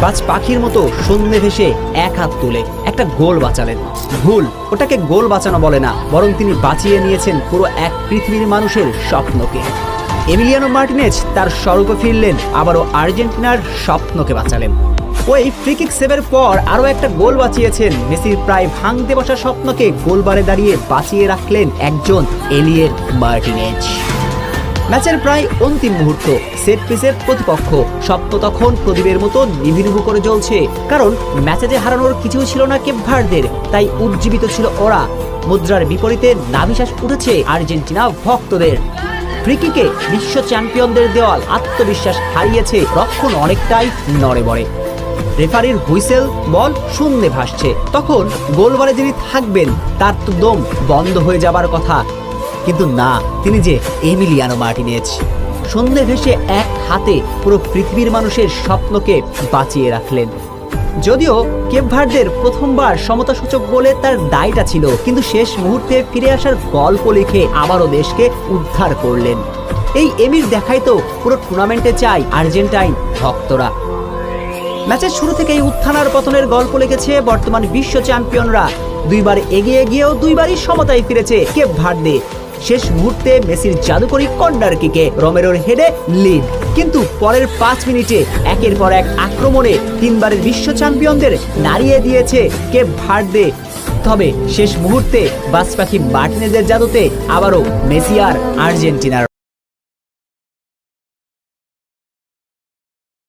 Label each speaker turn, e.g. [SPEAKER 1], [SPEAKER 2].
[SPEAKER 1] বাজ পাখির মতো সন্ধ্যে ভেসে এক হাত তুলে একটা গোল বাঁচালেন। ভুল, ওটাকে গোল বাঁচানো বলে না, বরং তিনি বাঁচিয়ে নিয়েছেন পুরো এক পৃথিবীর মানুষের স্বপ্নকে। এমিলিয়ানো মার্টিনেজ তার স্বরূপে ফিরলেন, আবারও আর্জেন্টিনার স্বপ্নকে বাঁচালেন। ওই ফ্রিকিক সেভের পর আরও একটা গোল বাঁচিয়েছেন। মেসির প্রায় ভাঙতে বসা স্বপ্নকে গোলবারে দাঁড়িয়ে বাঁচিয়ে রাখলেন একজন এলিয়েন মার্টিনেজ। ম্যাচের প্রায় অন্তিম মুহূর্ত, সেট পিসের প্রতিপক্ষ স্বপ্ন তখন প্রদীপের মতো নিভিনিভু করে জ্বলছে, কারণ ম্যাচে যে হারানোর কিছু ছিল না কেপ ভার্দের, তাই উজ্জীবিত ছিল ওরা। মুদ্রার বিপরীতে নাভিশ্বাস উঠেছে আর্জেন্টিনা ভক্তদের। ফ্রিকিকে বিশ্ব চ্যাম্পিয়নদের দেওয়াল আত্মবিশ্বাস হারিয়েছে, রক্ষণ অনেকটাই নড়ে। রেফারির হুইসেল, বল শূন্যে ভাসছে। তখন গোলবারে যিনি থাকবেন তার তো দম বন্ধ হয়ে যাবার কথা, কিন্তু না, তিনি যে এমিলিয়ানো মার্টিনেজ। সন্ধ্যে ভেসে এক হাতে পুরো পৃথিবীর মানুষের স্বপ্নকে বাঁচিয়ে রাখলেন। যদিও কেপ ভার্দের প্রথমবার সমতাসূচক গোলে তার দায়টা ছিল, কিন্তু শেষ মুহূর্তে ফিরে আসার গল্প লিখে আবারও দেশকে উদ্ধার করলেন। এই এমির দেখাই তো পুরো টুর্নামেন্টে চাই আর্জেন্টাইন ভক্তরা। ম্যাচের শুরু থেকেই উত্থান আর পতনের গল্প লিখেছে বর্তমান বিশ্ব চ্যাম্পিয়নরা। দুইবার এগিয়ে গিয়েও দুইবারই সমতায় ফিরেছে কেপ ভার্দে। শেষ মুহূর্তে মেসির জাদুকরি কর্নার কিকে রোমেরোর হেডে লিড, কিন্তু পরের 5 মিনিটে একের পর এক আক্রমণে তিনবারের বিশ্ব চ্যাম্পিয়নদের নাড়িয়ে দিয়েছে কেপ ভার্দে। তবে শেষ মুহূর্তে বাজ পাখি মার্টিনেজের জাদুতে আবারও মেসি আর আর্জেন্টিনার